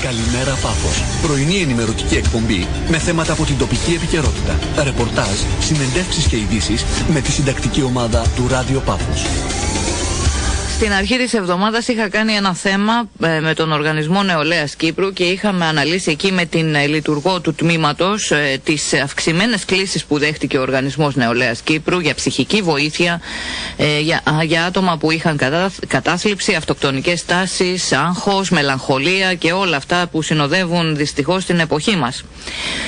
Καλημέρα Πάφος. Πρωινή ενημερωτική εκπομπή με θέματα από την τοπική επικαιρότητα. Ρεπορτάζ, συνεντεύξεις και ειδήσεις με τη συντακτική ομάδα του Ράδιο Πάφος. Στην αρχή της εβδομάδας είχα κάνει ένα θέμα με τον Οργανισμό Νεολαίας Κύπρου και είχαμε αναλύσει εκεί με την λειτουργό του τμήματος τις αυξημένες κλήσεις που δέχτηκε ο Οργανισμός Νεολαίας Κύπρου για ψυχική βοήθεια για άτομα που είχαν κατάθλιψη, αυτοκτονικές τάσεις, άγχος, μελαγχολία και όλα αυτά που συνοδεύουν δυστυχώς την εποχή μας.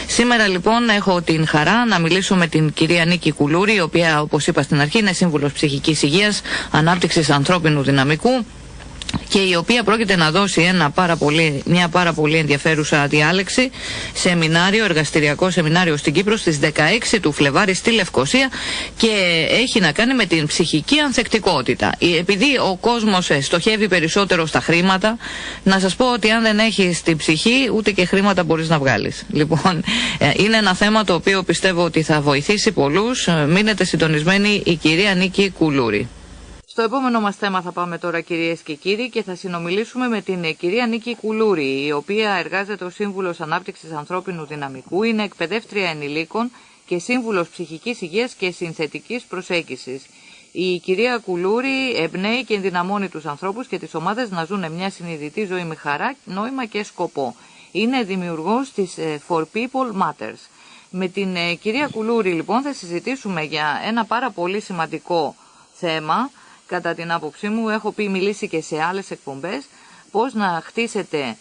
Σήμερα λοιπόν έχω την χαρά να μιλήσω με την κυρία Νίκη Κουλούρη, η οποία, όπως είπα στην αρχή, είναι σύμβουλος ψυχικής υγείας, ανάπτυξης ανθρώπινου δυναμικού και η οποία πρόκειται να δώσει μια πάρα πολύ ενδιαφέρουσα διάλεξη, σεμινάριο, εργαστηριακό σεμινάριο στην Κύπρο στις 16 του Φλεβάρη στη Λευκοσία και έχει να κάνει με την ψυχική ανθεκτικότητα. Επειδή ο κόσμος στοχεύει περισσότερο στα χρήματα, να σας πω ότι αν δεν έχεις την ψυχή ούτε και χρήματα μπορείς να βγάλεις. Λοιπόν, είναι ένα θέμα το οποίο πιστεύω ότι θα βοηθήσει πολλούς. Μείνετε συντονισμένοι, η κυρία Νίκη Κουλούρη. Στο επόμενο μας θέμα θα πάμε τώρα, κυρίες και κύριοι, και θα συνομιλήσουμε με την κυρία Νίκη Κουλούρη, η οποία εργάζεται ως Σύμβουλος Ανάπτυξης Ανθρώπινου Δυναμικού, είναι εκπαιδεύτρια ενηλίκων και Σύμβουλος Ψυχικής Υγείας και Συνθετικής Προσέγγισης. Η κυρία Κουλούρη εμπνέει και ενδυναμώνει τους ανθρώπους και τις ομάδες να ζουν μια συνειδητή ζωή με χαρά, νόημα και σκοπό. Είναι δημιουργός της For People Matters. Με την κυρία Κουλούρη λοιπόν θα συζητήσουμε για ένα πάρα πολύ σημαντικό θέμα. Κατά την άποψή μου, έχω μιλήσει και σε άλλες εκπομπές, πώς να χτίσετε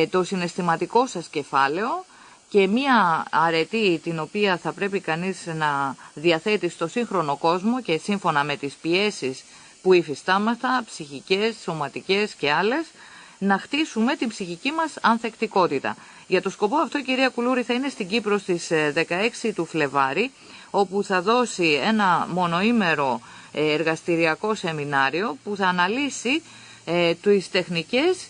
το συναισθηματικό σας κεφάλαιο και μία αρετή την οποία θα πρέπει κανείς να διαθέτει στο σύγχρονο κόσμο και σύμφωνα με τις πιέσεις που υφιστάμεθα, ψυχικές, σωματικές και άλλες, να χτίσουμε την ψυχική μας ανθεκτικότητα. Για το σκοπό αυτό η κυρία Κουλούρη θα είναι στην Κύπρο στις 16 του Φλεβάρη, όπου θα δώσει ένα μονοήμερο εργαστηριακό σεμινάριο που θα αναλύσει τις τεχνικές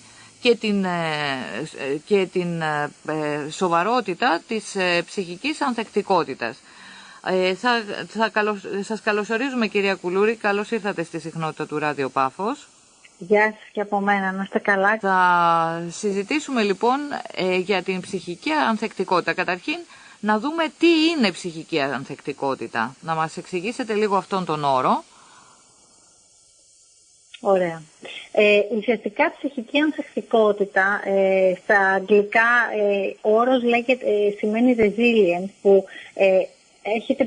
και την σοβαρότητα της ψυχικής ανθεκτικότητας. Σας καλωσορίζουμε, κυρία Κουλούρη, καλώς ήρθατε στη συχνότητα του Ράδιο Πάφος. Γεια σας και από μένα, να είστε καλά. Θα συζητήσουμε λοιπόν για την ψυχική ανθεκτικότητα. Καταρχήν, να δούμε τι είναι ψυχική ανθεκτικότητα. Να μας εξηγήσετε λίγο αυτόν τον όρο. Ωραία. Ουσιαστικά ψυχική ανθεκτικότητα, στα αγγλικά ο όρος σημαίνει resilience, που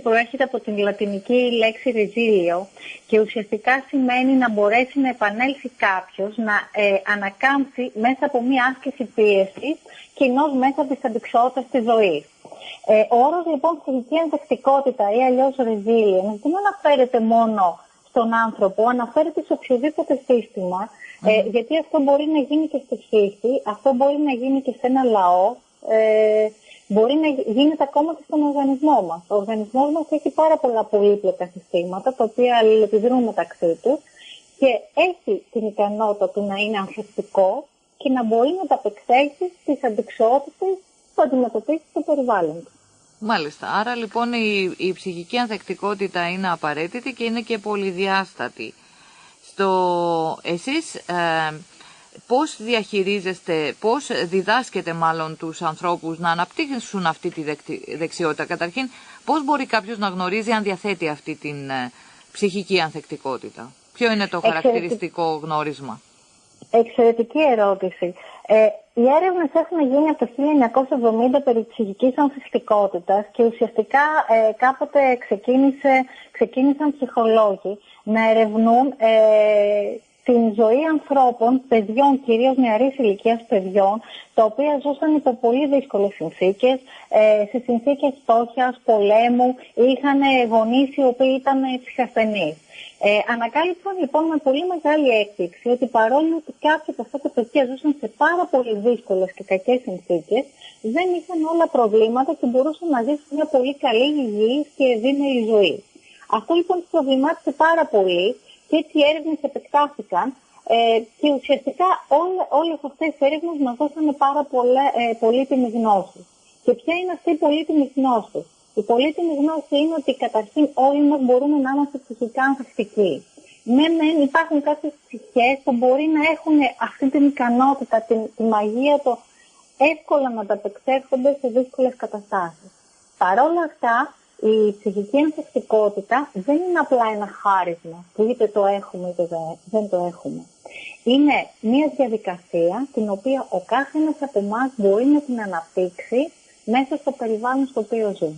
προέρχεται από την λατινική λέξη resilio και ουσιαστικά σημαίνει να μπορέσει να επανέλθει κάποιος, να ανακάμψει μέσα από μία άσκηση πίεσης, κοινώς μέσα από τις αντικσότητες της ζωής. Ο όρος λοιπόν ψυχική ανθεκτικότητα ή αλλιώς resilience δεν αναφέρεται μόνο στον άνθρωπο, αναφέρεται σε οποιοδήποτε σύστημα, γιατί αυτό μπορεί να γίνει και στη φύση, αυτό μπορεί να γίνει και σε ένα λαό, μπορεί να γίνεται ακόμα και στον οργανισμό μας. Ο οργανισμός μας έχει πάρα πολλά πολύπλοκα συστήματα, τα οποία αλληλεπιδρούν μεταξύ τους και έχει την ικανότητα του να είναι ανθεκτικό και να μπορεί να ανταπεξέλθει στις αντικσότητες που αντιμετωπίζει το περιβάλλον. Μάλιστα. Άρα λοιπόν η ψυχική ανθεκτικότητα είναι απαραίτητη και είναι και πολυδιάστατη. Εσείς πώς διαχειρίζεστε, πώς διδάσκετε μάλλον τους ανθρώπους να αναπτύξουν αυτή τη δεξιότητα? Καταρχήν, πώς μπορεί κάποιος να γνωρίζει αν διαθέτει αυτή την ψυχική ανθεκτικότητα? Ποιο είναι το χαρακτηριστικό γνώρισμα? Εξαιρετική ερώτηση. Οι έρευνες έχουν γίνει από το 1970 περί ψυχικής ανθεκτικότητας και ουσιαστικά κάποτε ξεκίνησαν ψυχολόγοι να ερευνούν την ζωή ανθρώπων, παιδιών, κυρίως νεαρής ηλικίας παιδιών, τα οποία ζούσαν υπό πολύ δύσκολες συνθήκες, σε συνθήκες φτώχειας, πολέμου, είχαν γονείς οι οποίοι ήταν ψυχασθενείς. Ανακάλυψαν λοιπόν με πολύ μεγάλη έκπληξη ότι παρόλο ότι κάποια από αυτά τα παιδιά ζούσαν σε πάρα πολύ δύσκολες και κακές συνθήκες, δεν είχαν όλα προβλήματα και μπορούσαν να ζήσουν μια πολύ καλή, υγιής και ευήμερη ζωή. Αυτό λοιπόν τους προβλημάτισε πάρα πολύ και έτσι οι έρευνες επεκτάθηκαν και ουσιαστικά όλες αυτές οι έρευνες μας δώσανε πάρα πολύτιμη γνώση. Και ποια είναι αυτή η πολύτιμη γνώση? Η πολύτιμη γνώση είναι ότι καταρχήν όλοι μας μπορούμε να είμαστε ψυχικά ανθεκτικοί. Υπάρχουν κάποιες ψυχές που μπορεί να έχουν αυτή την ικανότητα, τη μαγεία, εύκολα να ανταπεξέρχονται σε δύσκολες καταστάσεις. Παρ' όλα αυτά, η ψυχική ανθεκτικότητα δεν είναι απλά ένα χάρισμα που είτε το έχουμε είτε δεν το έχουμε. Είναι μια διαδικασία την οποία ο κάθε ένας από εμάς μπορεί να την αναπτύξει μέσα στο περιβάλλον στο οποίο ζει.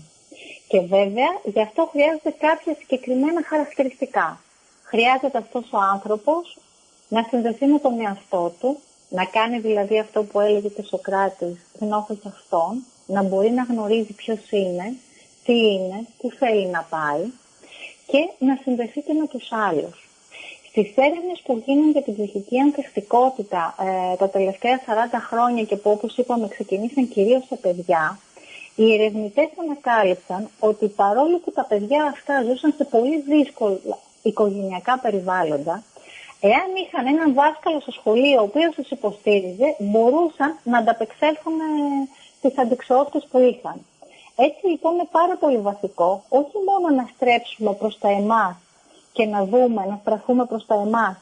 Και βέβαια, γι' αυτό χρειάζεται κάποια συγκεκριμένα χαρακτηριστικά. Χρειάζεται αυτός ο άνθρωπος να συνδεθεί με τον εαυτό του, να κάνει δηλαδή αυτό που έλεγε και ο Σωκράτης, γνώθος αυτόν, να μπορεί να γνωρίζει ποιος είναι, τι θέλει να πάει και να συνδεθεί και με τους άλλους. Στις έρευνες που γίνουν για την ψυχική ανθεκτικότητα τα τελευταία 40 χρόνια και που, όπως είπαμε, ξεκινήσαν κυρίως σε παιδιά, οι ερευνητές ανακάλυψαν ότι παρόλο που τα παιδιά αυτά ζούσαν σε πολύ δύσκολα οικογενειακά περιβάλλοντα, εάν είχαν έναν δάσκαλο στο σχολείο ο οποίος τους υποστήριζε, μπορούσαν να ανταπεξέλθουν στις αντικσοότητες που είχαν. Έτσι λοιπόν είναι πάρα πολύ βασικό, όχι μόνο να στρέψουμε προς τα εμάς και να στραφούμε προς τα εμάς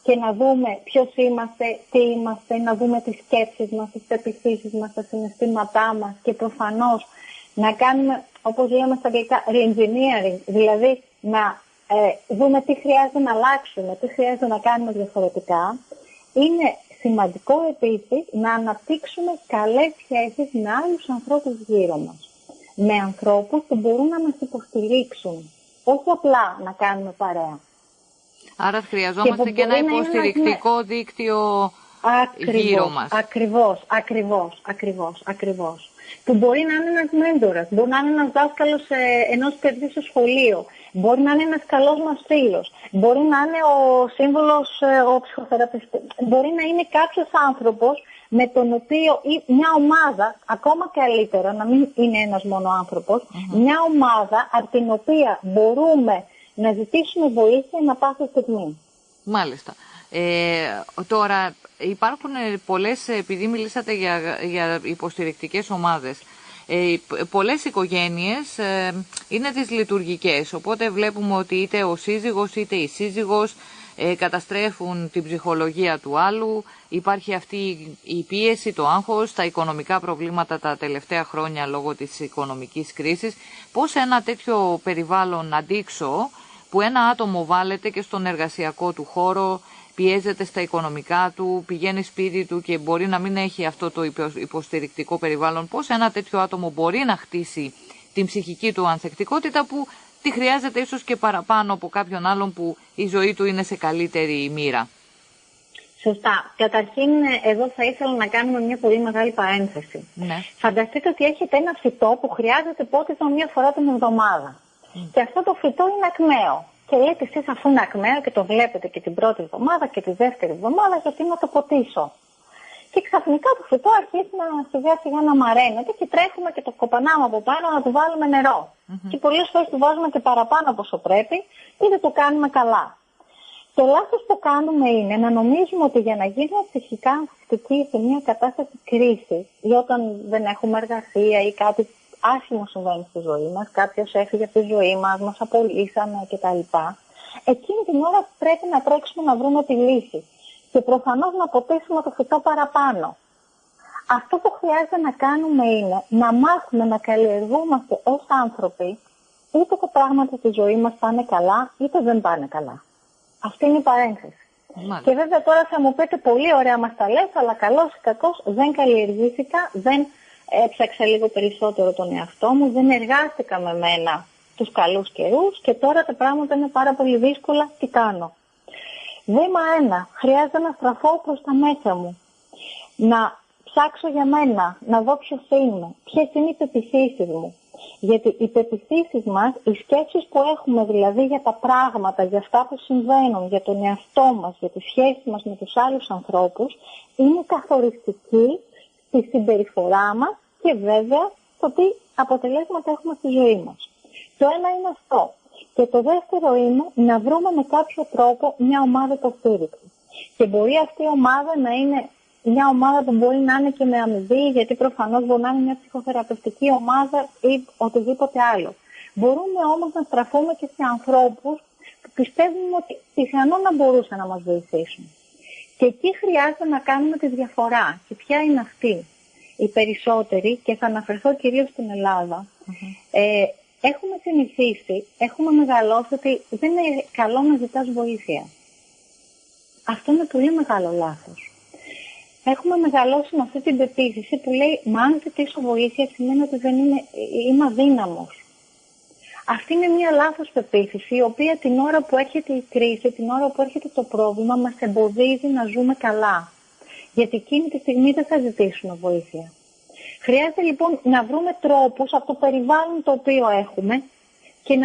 και να δούμε ποιος είμαστε, τι είμαστε, να δούμε τις σκέψεις μας, τις πεποιθήσεις μας, τα συναισθήματά μας και προφανώς να κάνουμε, όπως λέμε στα αγγλικά, re-engineering, δηλαδή να δούμε τι χρειάζεται να αλλάξουμε, τι χρειάζεται να κάνουμε διαφορετικά. Είναι σημαντικό επίσης να αναπτύξουμε καλές σχέσεις με άλλους ανθρώπους γύρω μας. Με ανθρώπους που μπορούν να μας υποστηρίξουν, όχι απλά να κάνουμε παρέα. Άρα χρειαζόμαστε και ένα υποστηρικτικό δίκτυο γύρω μας. Ακριβώς. Που μπορεί να είναι ένας μέντορας, μπορεί να είναι ένας δάσκαλος ενός παιδιού στο σχολείο, μπορεί να είναι ένας καλός μας φίλος, μπορεί να είναι ο σύμβουλος, ο ψυχοθεραπευτής, μπορεί να είναι κάποιος άνθρωπος με τον οποίο ή μια ομάδα, ακόμα καλύτερα, να μην είναι ένας μόνο άνθρωπος, μια ομάδα από την οποία μπορούμε να ζητήσουμε βοήθεια να πάσα στιγμή. Μάλιστα. Τώρα υπάρχουν πολλές, επειδή μιλήσατε για υποστηρικτικές ομάδες, πολλές οικογένειες είναι δυσλειτουργικές, οπότε βλέπουμε ότι είτε ο σύζυγος είτε η σύζυγος καταστρέφουν την ψυχολογία του άλλου, υπάρχει αυτή η πίεση, το άγχος, τα οικονομικά προβλήματα τα τελευταία χρόνια λόγω της οικονομικής κρίσης. Πώς ένα τέτοιο περιβάλλον αντίξω που ένα άτομο βάλεται και στον εργασιακό του χώρο, πιέζεται στα οικονομικά του, πηγαίνει σπίτι του και μπορεί να μην έχει αυτό το υποστηρικτικό περιβάλλον, πώς ένα τέτοιο άτομο μπορεί να χτίσει την ψυχική του ανθεκτικότητα που τη χρειάζεται ίσως και παραπάνω από κάποιον άλλον που η ζωή του είναι σε καλύτερη μοίρα. Σωστά. Καταρχήν, εδώ θα ήθελα να κάνουμε μια πολύ μεγάλη παρένθεση. Ναι. Φανταστείτε ότι έχετε ένα φυτό που χρειάζεται πότισμα μία φορά την εβδομάδα. Και αυτό το φυτό είναι ακμαίο. Και λέτε εσείς, αφού είναι ακμαίο και το βλέπετε και την πρώτη εβδομάδα και τη δεύτερη εβδομάδα, γιατί να το ποτίσω. Και ξαφνικά το φυτό αρχίζει σιγά σιγά να μαραίνεται και τρέχουμε και το κοπανάμε από πάνω να του βάλουμε νερό. Και πολλές φορές του βάζουμε και παραπάνω από όσο πρέπει ή δεν το κάνουμε καλά. Το λάθος που κάνουμε είναι να νομίζουμε ότι για να γίνουμε ψυχικά ανθεκτικοί σε μια κατάσταση κρίσης ή όταν δεν έχουμε εργασία ή κάτι άσχημο συμβαίνει στη ζωή μας, κάποιος έφυγε από τη ζωή μας απολύσανε κτλ. Εκείνη την ώρα πρέπει να τρέξουμε να βρούμε τη λύση. Και προφανώς να ποτίσουμε το φυτό παραπάνω. Αυτό που χρειάζεται να κάνουμε είναι να μάθουμε να καλλιεργούμαστε ως άνθρωποι, είτε τα πράγματα στη ζωή μας πάνε καλά, είτε δεν πάνε καλά. Αυτή είναι η παρένθεση. Και βέβαια τώρα θα μου πείτε πολύ ωραία μας τα λες, αλλά καλώς ή κακώς δεν καλλιεργήθηκα, δεν έψαξα λίγο περισσότερο τον εαυτό μου, δεν εργάστηκα με μένα τους καλούς καιρούς και τώρα τα πράγματα είναι πάρα πολύ δύσκολα. Τι κάνω? Βήμα 1. Χρειάζεται να στραφώ προς τα μέσα μου. Να ψάξω για μένα, να δω ποιος είμαι, ποιες είναι οι πεποιθήσεις μου. Γιατί οι πεποιθήσεις μας, οι σκέψεις που έχουμε δηλαδή για τα πράγματα, για αυτά που συμβαίνουν, για τον εαυτό μας, για τη σχέση μας με τους άλλους ανθρώπους, είναι καθοριστική στη συμπεριφορά μας και βέβαια στο τι αποτελέσματα έχουμε στη ζωή μας. Το ένα είναι αυτό. Και το δεύτερο είναι να βρούμε με κάποιο τρόπο μια ομάδα υποστήριξης. Και μπορεί αυτή η ομάδα να είναι μια ομάδα που μπορεί να είναι και με αμοιβή, γιατί προφανώς μπορεί να είναι μια ψυχοθεραπευτική ομάδα ή οτιδήποτε άλλο. Μπορούμε όμως να στραφούμε και σε ανθρώπους που πιστεύουμε ότι πιθανόν να μπορούσαν να μας βοηθήσουν. Και εκεί χρειάζεται να κάνουμε τη διαφορά. Και ποια είναι αυτή? οι περισσότεροι, και θα αναφερθώ κυρίως στην Ελλάδα, έχουμε συνηθίσει, έχουμε μεγαλώσει ότι δεν είναι καλό να ζητάς βοήθεια. Αυτό είναι πολύ μεγάλο λάθος. Έχουμε μεγαλώσει με αυτή την πεποίθηση που λέει, μα αν ζητήσω βοήθεια σημαίνει ότι δεν είμαι αδύναμος. Αυτή είναι μια λάθος πεποίθηση, η οποία την ώρα που έρχεται η κρίση, την ώρα που έρχεται το πρόβλημα, μας εμποδίζει να ζούμε καλά. Γιατί εκείνη τη στιγμή δεν θα ζητήσουμε βοήθεια. Χρειάζεται λοιπόν να βρούμε τρόπους από το περιβάλλον το οποίο έχουμε και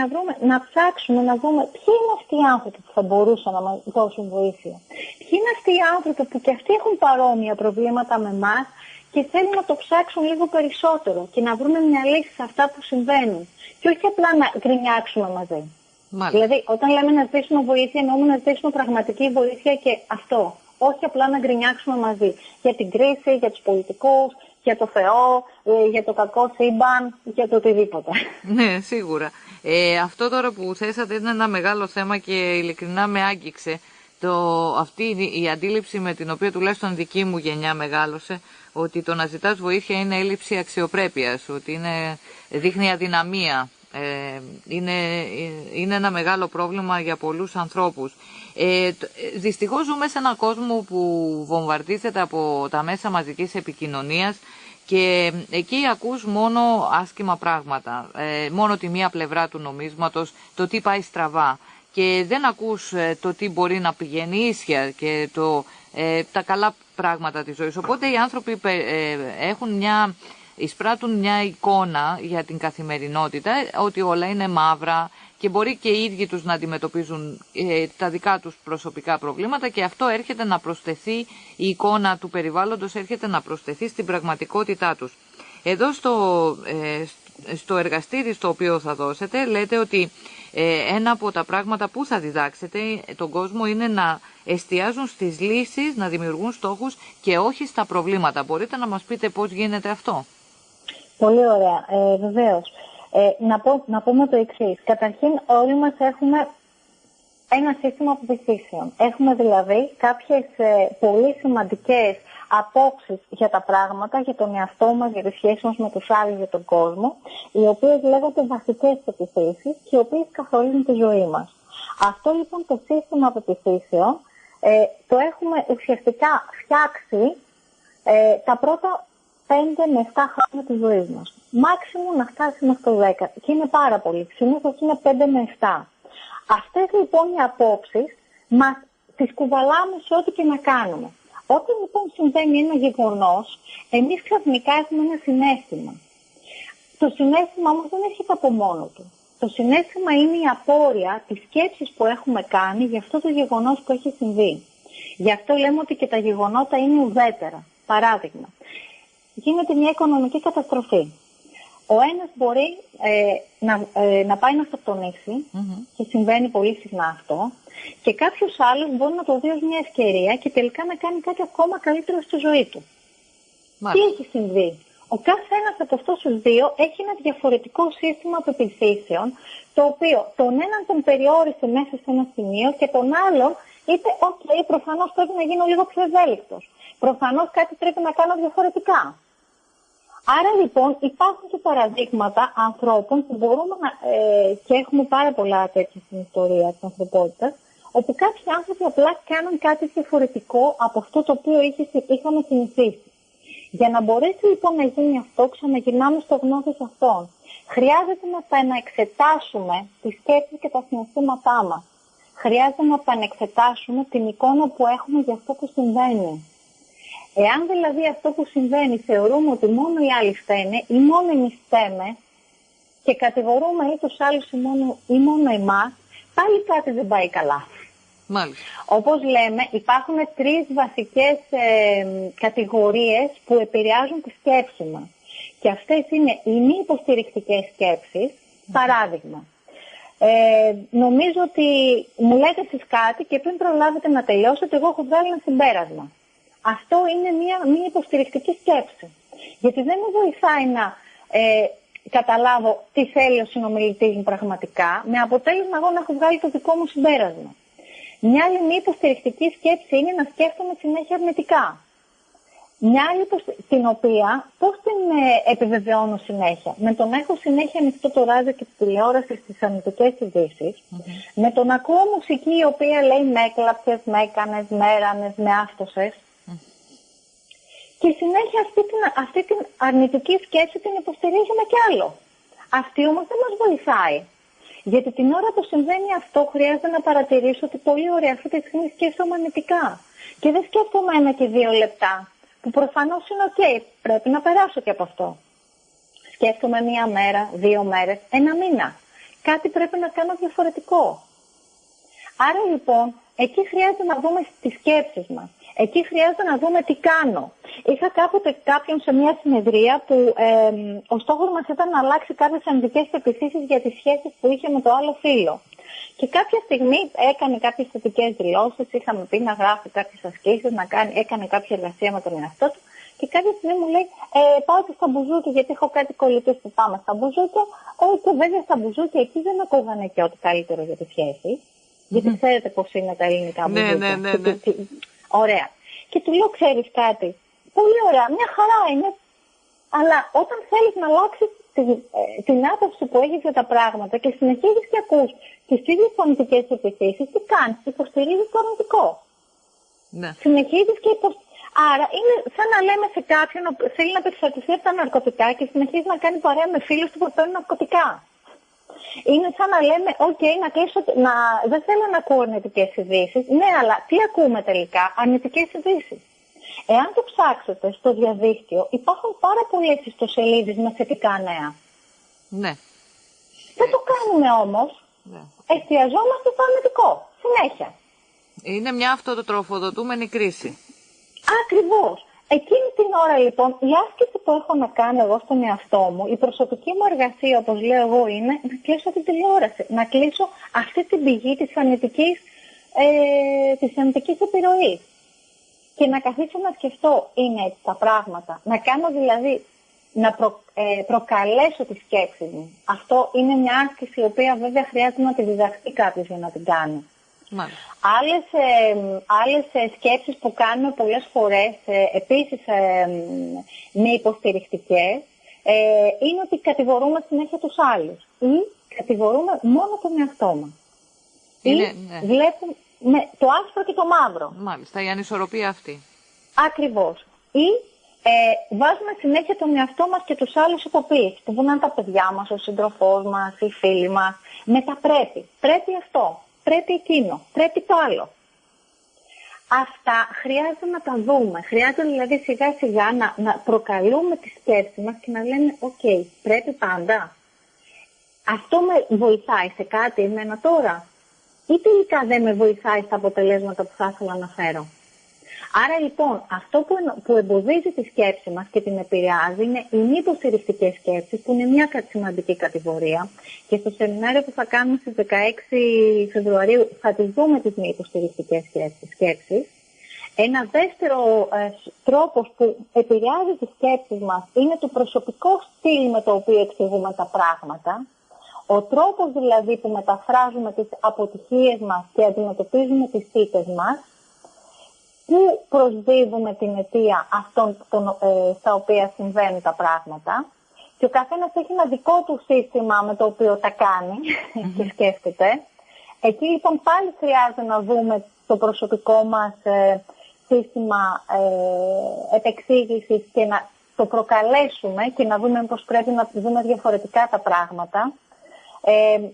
να ψάξουμε, να δούμε ποιοι είναι αυτοί οι άνθρωποι που θα μπορούσαν να μας δώσουν βοήθεια. Ποιοι είναι αυτοί οι άνθρωποι που και αυτοί έχουν παρόμοια προβλήματα με εμάς και θέλουν να το ψάξουν λίγο περισσότερο και να βρούμε μια λύση σε αυτά που συμβαίνουν. Και όχι απλά να γκρινιάξουμε μαζί. Μάλιστα. Δηλαδή, όταν λέμε να ζητήσουμε βοήθεια, εννοούμε να ζητήσουμε πραγματική βοήθεια και αυτό. Όχι απλά να γκρινιάξουμε μαζί. Για την κρίση, για τους πολιτικούς, για το Θεό, για το κακό σύμπαν, για το οτιδήποτε. Ναι, σίγουρα. Αυτό τώρα που θέσατε είναι ένα μεγάλο θέμα και ειλικρινά με άγγιξε. Αυτή η αντίληψη με την οποία τουλάχιστον δική μου γενιά μεγάλωσε, ότι το να ζητάς βοήθεια είναι έλλειψη αξιοπρέπειας, ότι δείχνει αδυναμία. Είναι ένα μεγάλο πρόβλημα για πολλούς ανθρώπους. Δυστυχώς ζούμε σε έναν κόσμο που βομβαρδίζεται από τα μέσα μαζικής επικοινωνίας και εκεί ακούς μόνο άσχημα πράγματα, μόνο τη μία πλευρά του νομίσματος, το τι πάει στραβά και δεν ακούς το τι μπορεί να πηγαίνει ίσια και τα καλά πράγματα της ζωής. Οπότε οι άνθρωποι εισπράττουν μια εικόνα για την καθημερινότητα, ότι όλα είναι μαύρα και μπορεί και οι ίδιοι τους να αντιμετωπίζουν τα δικά τους προσωπικά προβλήματα και αυτό έρχεται να προσθεθεί, η εικόνα του περιβάλλοντος έρχεται να προσθεθεί στην πραγματικότητά τους. Εδώ στο εργαστήρι στο οποίο θα δώσετε λέτε ότι ένα από τα πράγματα που θα διδάξετε τον κόσμο είναι να εστιάζουν στις λύσεις, να δημιουργούν στόχους και όχι στα προβλήματα. Μπορείτε να μας πείτε πώς γίνεται αυτό? Πολύ ωραία, βεβαίως. Να πούμε το εξής. Καταρχήν όλοι μας έχουμε ένα σύστημα πεποιθήσεων. Έχουμε δηλαδή κάποιες πολύ σημαντικές απόψεις για τα πράγματα, για τον εαυτό μας, για τις σχέσεις μας με τους άλλους, για τον κόσμο, οι οποίες λέγονται βασικές πεποιθήσεις και οι οποίες καθορίζουν τη ζωή μας. Αυτό λοιπόν το σύστημα πεποιθήσεων το έχουμε ουσιαστικά φτιάξει τα πρώτα 5 με 7 χρόνια της ζωής μας. Μάξιμου να φτάσει μέχρι το 10. Και είναι πάρα πολύ. Συνήθως είναι 5 με 7. Αυτές λοιπόν οι απόψεις μας τις κουβαλάμε σε ό,τι και να κάνουμε. Όταν λοιπόν συμβαίνει ένα γεγονός, εμείς ξαφνικά έχουμε ένα συναίσθημα. Το συναίσθημα όμως δεν έρχεται από μόνο του. Το συναίσθημα είναι η απόρρεια της σκέψης που έχουμε κάνει για αυτό το γεγονός που έχει συμβεί. Γι' αυτό λέμε ότι και τα γεγονότα είναι ουδέτερα. Παράδειγμα, γίνεται μια οικονομική καταστροφή. Ο ένας μπορεί να πάει να αυτοκτονήσει και συμβαίνει πολύ συχνά αυτό και κάποιος άλλος μπορεί να το δει ως μια ευκαιρία και τελικά να κάνει κάτι ακόμα καλύτερο στη ζωή του. Τι έχει συμβεί? Ο κάθε ένας από αυτούς τους δύο έχει ένα διαφορετικό σύστημα πεποιθήσεων, το οποίο τον έναν τον περιόρισε μέσα σε ένα σημείο και τον άλλον είπε «ΟΚ, προφανώς πρέπει να γίνω λίγο πιο ευέλικτος. Προφανώς κάτι πρέπει να κάνω διαφορετικά». Άρα λοιπόν υπάρχουν και παραδείγματα ανθρώπων που μπορούμε και έχουμε πάρα πολλά τέτοια στην ιστορία της ανθρωπότητας, όπου κάποιοι άνθρωποι απλά κάνουν κάτι διαφορετικό από αυτό το οποίο είχαμε συνηθίσει. Για να μπορέσει λοιπόν να γίνει αυτό, ξαναγυρνάμε στο γνώθις αυτών. Χρειάζεται να επανεξετάσουμε τις σκέψεις και τα συναισθήματά μας. Χρειάζεται να επανεξετάσουμε την εικόνα που έχουμε για αυτό που συμβαίνει. Εάν δηλαδή αυτό που συμβαίνει θεωρούμε ότι μόνο οι άλλοι φταίνε ή μόνο εμείς φταίμε και κατηγορούμε ή τους άλλους ή μόνο εμάς, πάλι κάτι δεν πάει καλά. Μάλιστα. Όπως λέμε, υπάρχουν 3 βασικές κατηγορίες που επηρεάζουν τη σκέψη μας. Και αυτές είναι οι μη υποστηρικτικές σκέψεις. Παράδειγμα, νομίζω ότι μου λέτε εσείς κάτι και πριν προλάβετε να τελειώσετε, εγώ έχω βγάλει ένα συμπέρασμα. Αυτό είναι μια μη υποστηρικτική σκέψη. Γιατί δεν με βοηθάει να καταλάβω τι θέλει ο συνομιλητής μου πραγματικά, με αποτέλεσμα εγώ να έχω βγάλει το δικό μου συμπέρασμα. Μια άλλη μη υποστηρικτική σκέψη είναι να σκέφτομαι συνέχεια αρνητικά. Μια άλλη την οποία πώς την επιβεβαιώνω συνέχεια? Με το να έχω συνέχεια ανοιχτό το ράδιο και τη τηλεόραση στις αρνητικές ειδήσεις, με το να ακούω μουσική η οποία λέει με έκλαψες, με έκανες, με έρανες, με άφτωσες. Και συνέχεια αυτή την αρνητική σκέψη την υποστηρίζουμε κι άλλο. Αυτή όμως δεν μας βοηθάει. Γιατί την ώρα που συμβαίνει αυτό χρειάζεται να παρατηρήσω ότι πολύ ωραία αυτή τη στιγμή σκέφτομαι αρνητικά. Και δεν σκέφτομαι 1 και 2 λεπτά. Που προφανώς είναι ok, πρέπει να περάσω και από αυτό. Σκέφτομαι 1 μέρα, 2 μέρες, 1 μήνα. Κάτι πρέπει να κάνω διαφορετικό. Άρα λοιπόν, εκεί χρειάζεται να δούμε τις σκέψεις μας. Εκεί χρειάζεται να δούμε τι κάνω. Είχα κάποτε κάποιον σε μια συνεδρία που ο στόχος μας ήταν να αλλάξει κάποιες αρνητικές πεποιθήσεις για τις σχέσεις που είχε με το άλλο φίλο. Και κάποια στιγμή έκανε κάποιες θετικές δηλώσεις, είχαμε πει να γράφει κάποιες ασκήσεις, έκανε κάποια εργασία με τον εαυτό του. Και κάποια στιγμή μου λέει, πάω και στα μπουζούκια γιατί έχω κάτι κολλητές που πάμε στα μπουζούκια. Και βέβαια στα μπουζούκια εκεί δεν ακούγανε και ό,τι καλύτερο για τη σχέση. Γιατί ξέρετε πώς είναι τα ελληνικά μπουζούκια. Ναι. Ωραία. Και του λέω, ξέρεις κάτι, πολύ ωραία, μια χαρά είναι, αλλά όταν θέλεις να αλλάξεις την άποψη που έχεις για τα πράγματα και συνεχίζεις και ακούς τις ίδιες φωνητικές επιθέσεις, τι κάνεις, υποστηρίζεις το αρνητικό. Ναι. Συνεχίζεις και Άρα είναι σαν να λέμε σε κάποιον που θέλει να απεξαρτηθεί από τα ναρκωτικά και συνεχίζει να κάνει παρέα με φίλους του που παίρνουν ναρκωτικά. Είναι σαν να λέμε, να κλείσω, δεν θέλω να ακούω αρνητικές ειδήσεις. Ναι, αλλά τι ακούμε τελικά? Αρνητικές ειδήσεις. Εάν το ψάξετε στο διαδίκτυο, υπάρχουν πάρα πολλές ιστοσελίδες με θετικά νέα. Ναι. Δεν το κάνουμε όμως. Ναι. Εστιαζόμαστε στο αρνητικό. Συνέχεια. Είναι μια αυτοτροφοδοτούμενη κρίση. Ακριβώς. Εκείνη την ώρα λοιπόν η άσκηση που έχω να κάνω εγώ στον εαυτό μου, η προσωπική μου εργασία όπως λέω εγώ είναι να κλείσω την τηλεόραση, να κλείσω αυτή την πηγή της αρνητικής επιρροής και να καθίσω να σκεφτώ είναι έτσι τα πράγματα, να κάνω δηλαδή να προκαλέσω τη σκέψη μου. Αυτό είναι μια άσκηση η οποία βέβαια χρειάζεται να τη διδαχθεί κάποιος για να την κάνει. Άλλες σκέψεις που κάνουμε πολλές φορές, επίσης μη υποστηρικτικές, είναι ότι κατηγορούμε συνέχεια τους άλλους ή κατηγορούμε μόνο τον εαυτό μας. Βλέπουμε το άσπρο και το μαύρο. Μάλιστα, η ανισορροπία αυτή. Ακριβώς. Ή βάζουμε συνέχεια τον εαυτό μας και τους άλλους υποποίηση, που είναι τα παιδιά μας, ο σύντροφός μας, οι φίλοι μας. Μετά πρέπει αυτό. Πρέπει εκείνο, πρέπει το άλλο. Αυτά χρειάζεται να τα δούμε. Χρειάζεται δηλαδή σιγά σιγά να προκαλούμε τη σκέψη μας και να λέμε πρέπει πάντα. Αυτό με βοηθάει σε κάτι εμένα τώρα ή τελικά δεν με βοηθάει στα αποτελέσματα που θα ήθελα να φέρω. Άρα λοιπόν αυτό που εμποδίζει τη σκέψη μας και την επηρεάζει είναι οι μη υποστηρικτικές σκέψεις, που είναι μια σημαντική κατηγορία. Και στο σεμινάριο που θα κάνουμε στις 16 Φεβρουαρίου θα τις δούμε τις μη υποστηρικτικές σκέψεις. Ένα δεύτερο τρόπος που επηρεάζει τις σκέψεις μας είναι το προσωπικό στυλ με το οποίο εξηγούμε τα πράγματα. Ο τρόπος δηλαδή που μεταφράζουμε τις αποτυχίες μας και αντιμετωπίζουμε τις ήττες μας. Πού προσδίδουμε την αιτία αυτών στα οποία συμβαίνουν τα πράγματα και ο καθένας έχει ένα δικό του σύστημα με το οποίο τα κάνει και σκέφτεται. Εκεί λοιπόν πάλι χρειάζεται να δούμε το προσωπικό μας σύστημα επεξήγησης και να το προκαλέσουμε και να δούμε πώς πρέπει να δούμε διαφορετικά τα πράγματα.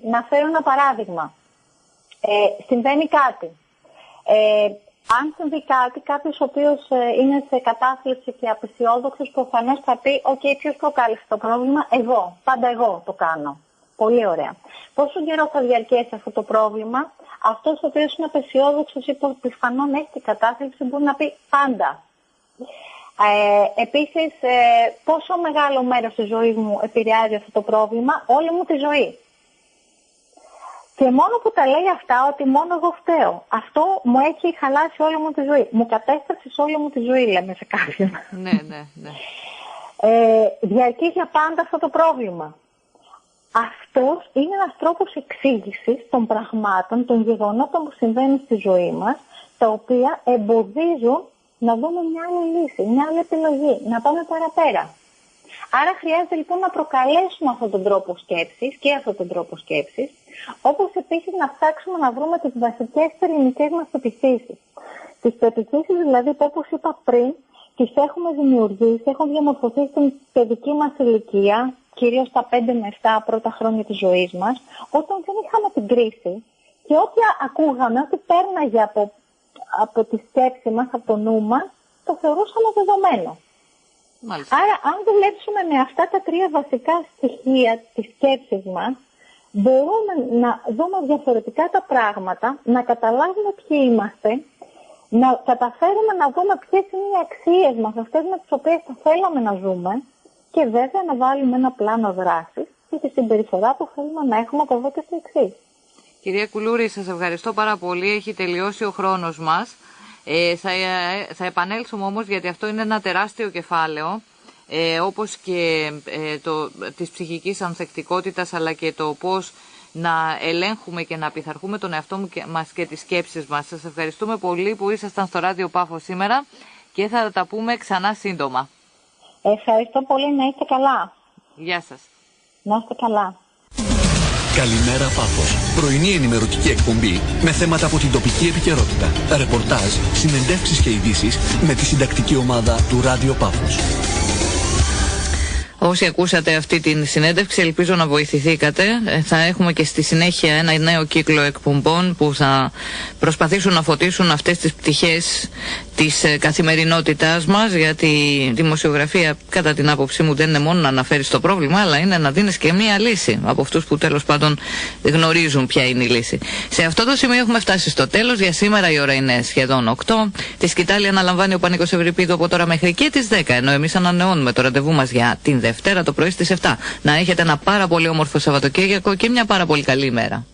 Να φέρω ένα παράδειγμα. Συμβαίνει κάτι. Αν συμβεί κάτι, κάποιος ο οποίος είναι σε κατάθλιψη και απεσιόδοξος, προφανώς θα πει ποιος προκάλεσε το πρόβλημα? Εγώ. Πάντα εγώ το κάνω. Πολύ ωραία. Πόσο καιρό θα διαρκέσει αυτό το πρόβλημα? Αυτός ο οποίος είναι απεσιόδοξος ή πιθανόν έχει την κατάθλιψη μπορεί να πει πάντα. Επίσης, πόσο μεγάλο μέρος της ζωής μου επηρεάζει αυτό το πρόβλημα? Όλη μου τη ζωή. Και μόνο που τα λέει αυτά, ότι μόνο εγώ φταίω. Αυτό μου έχει χαλάσει όλη μου τη ζωή. Μου κατέστρεψες όλη μου τη ζωή, λέμε σε κάποιον. Ναι. Διαρκεί για πάντα αυτό το πρόβλημα. Αυτός είναι ένας τρόπος εξήγησης των πραγμάτων, των γεγονότων που συμβαίνουν στη ζωή μας, τα οποία εμποδίζουν να δούμε μια άλλη λύση, μια άλλη επιλογή, να πάμε παραπέρα. Άρα χρειάζεται λοιπόν να προκαλέσουμε αυτόν τον τρόπο σκέψης και αυτόν τον τρόπο σκέψης, όπως επίσης να ψάξουμε να βρούμε τις βασικές ελληνικές μας πεποιθήσεις. Τις πεποιθήσεις δηλαδή που, όπως είπα πριν, τις έχουμε δημιουργήσει, έχουν διαμορφωθεί στην παιδική μας ηλικία, κυρίως τα 5 με 7 πρώτα χρόνια της ζωής μας, όταν δεν είχαμε την κρίση και ό,τι ακούγαμε, ό,τι πέρναγε από τη σκέψη μας, από το νου μας, το θεωρούσαμε δεδομένο. Μάλιστα. Άρα, αν δουλέψουμε με αυτά τα 3 βασικά στοιχεία της σκέψης μας, μπορούμε να δούμε διαφορετικά τα πράγματα, να καταλάβουμε ποιοι είμαστε, να καταφέρουμε να δούμε ποιες είναι οι αξίες μας, αυτές με τις οποίες θα θέλαμε να ζούμε και βέβαια να βάλουμε ένα πλάνο δράσης και τη συμπεριφορά που θέλουμε να έχουμε από εδώ και στο εξής. Κυρία Κουλούρη, σας ευχαριστώ πάρα πολύ. Έχει τελειώσει ο χρόνος μας. Θα επανέλθουμε όμως, γιατί αυτό είναι ένα τεράστιο κεφάλαιο, όπως και της ψυχικής ανθεκτικότητας, αλλά και το πώς να ελέγχουμε και να πειθαρχούμε τον εαυτό μας και τις σκέψεις μας. Σας ευχαριστούμε πολύ που ήσασταν στο Ράδιο Πάφο σήμερα και θα τα πούμε ξανά σύντομα. Ευχαριστώ πολύ, να είστε καλά. Γεια σας. Να είστε καλά. Καλημέρα Πάφος. Πρωινή ενημερωτική εκπομπή με θέματα από την τοπική επικαιρότητα. Ρεπορτάζ, συνεντεύξεις και ειδήσεις με τη συντακτική ομάδα του Ράδιο Πάφος. Όσοι ακούσατε αυτή την συνέντευξη, ελπίζω να βοηθηθήκατε. Θα έχουμε και στη συνέχεια ένα νέο κύκλο εκπομπών που θα προσπαθήσουν να φωτίσουν αυτές τις πτυχές της καθημερινότητάς μας, γιατί η δημοσιογραφία, κατά την άποψή μου, δεν είναι μόνο να αναφέρεις το πρόβλημα, αλλά είναι να δίνεις και μία λύση από αυτούς που τέλος πάντων γνωρίζουν ποια είναι η λύση. Σε αυτό το σημείο έχουμε φτάσει στο τέλος. Για σήμερα η ώρα είναι σχεδόν 8. Τη σκητάλη αναλαμβάνει ο Πανίκος Ευρυπίδου από τώρα μέχρι και τις 10, ενώ εμείς ανανεώνουμε το ραντεβού μας για την Δευτέρα το πρωί στις 7. Να έχετε ένα πάρα πολύ όμορφο Σαββατοκύριακο και μια πάρα πολύ καλή ημέρα.